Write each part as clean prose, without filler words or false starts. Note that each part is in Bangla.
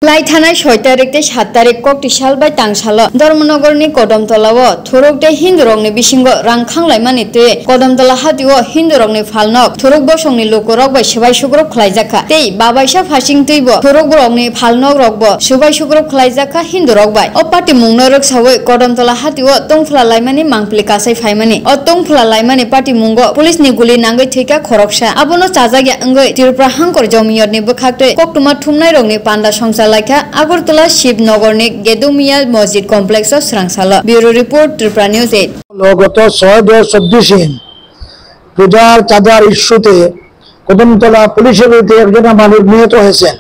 লাই থানায় 6 তারিখতে 7 তারিখ কক্টি সাল বাই তাংসাল ধর্মনগरनि कदमतलाव थुरुकते हिंदू रंगनि बिसिंग रांखांलायमानि ते कदमतला हातिओ हिंदू रंगनि फालनक थुरुक बसंनि लोकरक बाय सबाय सुग्रब खलायजाखा तै बाबायसा फासिं तैबो थुरुक रंगनि फालनक रकबो सबाय सुग्रब खलायजाखा हिंदू रक बाय अ पार्टी मुंगनो रकसावै कदमतला हातिओ तंफला लायमानि मांगप्लि कासै फायमानि अ तंफला लायमानि पार्टी मुंगो पुलिसनि गुलि नांगै थैका खरकसा आबोनो चाजागे अंगै तिरप्रा हांकर जमियतनि बखाक्ते कक्टुमा थुमनाय रंगनि पांडा संसार लाइका আগরতলা শিবনগরনি গেদুমিয়া মসজিদ কমপ্লেক্স স্রাংসাল ব্যুরো রিপোর্ট ত্রিপুরা নিউজ 8 গত 6/10 পূজার চাঁদার ইস্যুতে কদমতলা পুলিশের বিরুদ্ধে একজন মালিক নিহত হয়েছেন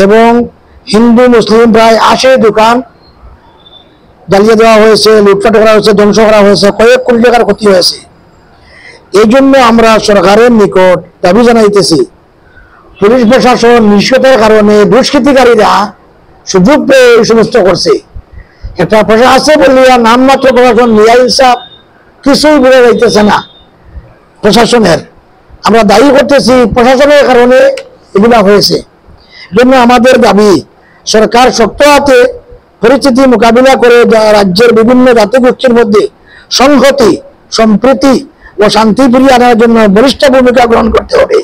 এবং হিন্দু মুসলিম প্রায় 80 দোকান জ্বালিয়ে দেওয়া হয়েছে, লুটপাট করা হয়েছে, ধ্বংস করা হয়েছে, কয়েক কোটি টাকার ক্ষতি হয়েছে। এই জন্য আমরা সরকারের নিকট দাবি জানাইতেছি পুলিশ প্রশাসন নিষ্ক্রিয়তার কারণে দুষ্কৃতিকারীরা সুযোগ পেয়ে এই সমস্ত করছে। একটা প্রশাসন আছে বলিয়া নামমাত্র প্রশাসন ন্যায় ইনসাফ কিছুই বোঝা যাইতেছে না প্রশাসনের। আমরা দায়ী করতেছি প্রশাসনের কারণে এগুলা হয়েছে। জন্য আমাদের দাবি সরকার শক্ত হাতে পরিস্থিতি মোকাবিলা করে রাজ্যের বিভিন্ন জাতিগোষ্ঠীর মধ্যে সংহতি, সম্প্রীতি ও শান্তি ফিরিয়ে আনার জন্য বলিষ্ঠ ভূমিকা গ্রহণ করতে হবে।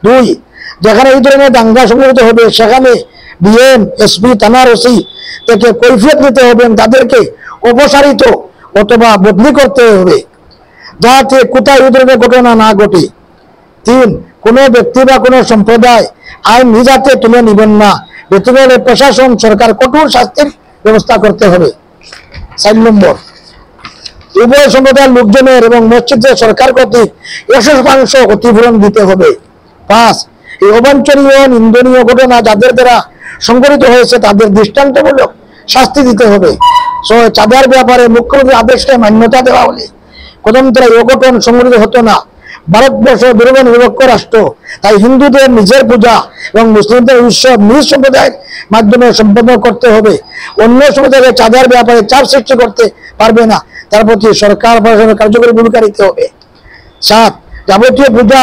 2, যেখানে এই ধরনের দাঙ্গা সংঘটিত হবে সেখানে ডিএম, এসপি, থানার ওসি থেকে কৈফিয়ত নিতে হবে, তাদেরকে অপসারিত অথবা বদলি করতে হবে যাতে কোথায় এই ধরনের ঘটনা না ঘটে। 3, কোনো ব্যক্তি বা কোনো সম্প্রদায় আইন নিজ হাতে তুলে নেবেন না, ব্যক্তিগত প্রশাসন সরকার কঠোর শাস্তির ব্যবস্থা করতে হবে। 4 নম্বর, উভয় সম্প্রদায়ের লোকজনের এবং মসজিদের সরকার কর্তৃক 100% ক্ষতিপূরণ দিতে হবে। 5, এই অবাঞ্ছনীয় নিন্দনীয় ঘটনা যাদের দ্বারা সংঘটিত হয়েছে তাদের দৃষ্টান্তমূলক শাস্তি দিতে হবে। 6, চাঁদার ব্যাপারে মুখ্যমন্ত্রীর আদেশকে মান্যতা দেওয়া হলে কদমতলায় এই অঘটন সংঘটিত হতো না। ভারতবর্ষ ধর্মনিরপেক্ষ রাষ্ট্র, তাই হিন্দুদের নিজের পূজা এবং মুসলিমদের উৎসব নিজ সম্প্রদায়ের মাধ্যমে সম্পন্ন করতে হবে। অন্য সম্প্রদায়ের চাঁদার ব্যাপারে চাপ সৃষ্টি করতে পারবে না, তার প্রতি সরকার প্রশাসনের কার্যকরী ভূমিকা নিতে হবে। 7, যাবতীয় পূজা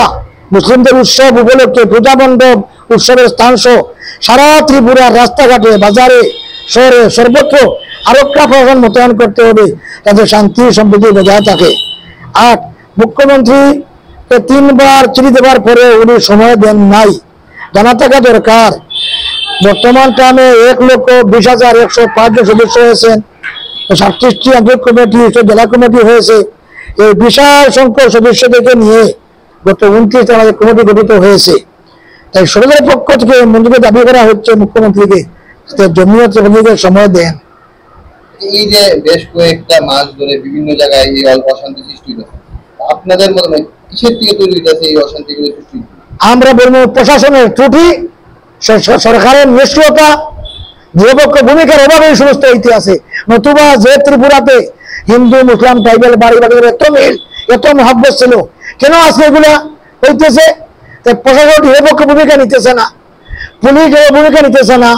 মুসলিমদের উৎসব উপলক্ষে পূজা মণ্ডপ উৎসবের স্থান সহ সারা ত্রিপুরার রাস্তাঘাটে, বাজারে, শহরে সর্বত্র আরক্ষা প্রশাসন মোতায়েন করতে হবে যাতে শান্তি সম্প্রীতি বজায় থাকে। 8, মুখ্যমন্ত্রীকে 3 বার চিঠি দেওয়ার পরে উনি সময় দেন নাই। জানা থাকা দরকার বর্তমান টাইমে 1,20,105 সদস্য হয়েছেন, 37টি আঞ্চলিক কমিটি, জেলা কমিটি হয়েছে। এই বিশাল সংখ্যক সদস্যদেরকে নিয়ে গত 29 আমাদের কমিটি গঠিত হয়েছে। তাই সরকারের পক্ষ থেকে মন্ত্রীকে দাবি করা হচ্ছে মুখ্যমন্ত্রীকে জমিয়তের সময় দেন। এই যে বেশ কয়েকটা মাস ধরে বিভিন্ন জায়গায় এই অশান্তি সৃষ্টি হচ্ছে, আপনাদের মনে কিসের থেকে তৈরি হয়েছে এই অশান্তিগুলো সৃষ্টি? আমরা বলবো প্রশাসনের ত্রুটি, সরকারের নিষ্ক্রিয়তা, নিরপেক্ষ ভূমিকার অভাবে এই সমস্ত ইতিহাসে। নতুবা যে ত্রিপুরাতে হিন্দু মুসলিম ট্রাইবাল বাড়ি এত মিল, এত মহাব্বত ছিল, কেন আজকে এগুলা হইতেছে? প্রশাসন নিরপেক্ষ ভূমিকা নিতেছে না, পুলিশ ভূমিকা নিতেছে না,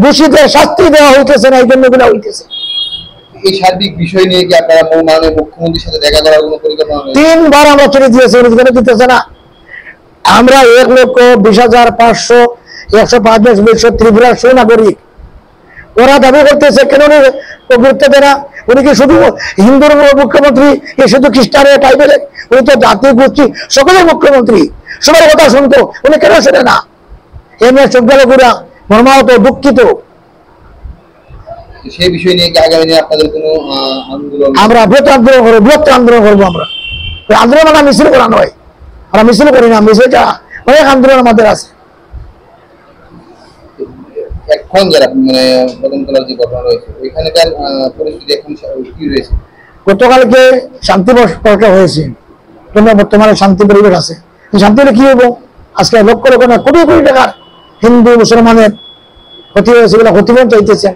দোষীদের শাস্তি দেওয়া হইতেছে না, এই জন্য এগুলা হইতেছে। এই সার্বিক বিষয় নিয়ে কি আপনারা মাননীয় মুখ্যমন্ত্রীর সাথে দেখা করার কোনো পরিকল্পনা? 3 বার আমরা চিঠি দিয়েছি, উনি দিতেছে না। আমরা 1,20,500 ত্রিপুরার সুনাগরিক, ওরা দাবি করতেছে কেন গুরুত্ব দেয় না? উনি কি শুধু হিন্দুর মুখ্যমন্ত্রী, শুধু খ্রিস্টানের ট্রাইবেলের? উনি তো জাতি গোষ্ঠী সকলের মুখ্যমন্ত্রী, সবার কথা শুনতো, উনি কেন শোনে না? এ নিয়ে সংখ্যালঘুরা মর্মাহত, দুঃখিত। সেই বিষয় নিয়ে কি আগামী দিনে আপনাদের কোনো আন্দোলন? আমরা বৃহত্তর আন্দোলন করবো। আমরা আন্দোলন মানে মিছিল করা নয়, আমরা মিছিল করি না, মিছিলটা অনেক আন্দোলন আমাদের আছে। এখন যারা মানে কদমতলার যে ঘটনা রয়েছে ওইখানকার পরিস্থিতি এখন কি রয়েছে? গতকালকে শান্তি প্রকাশ হয়েছে, বর্তমানে শান্তি পরিবেশ আছে। শান্তি হলে কি হবো? আজকে লক্ষ লক্ষ না কোটি কোটি টাকার হিন্দু মুসলমানের ক্ষতি হয়েছে, ক্ষতিপূরণ চাইতেছে।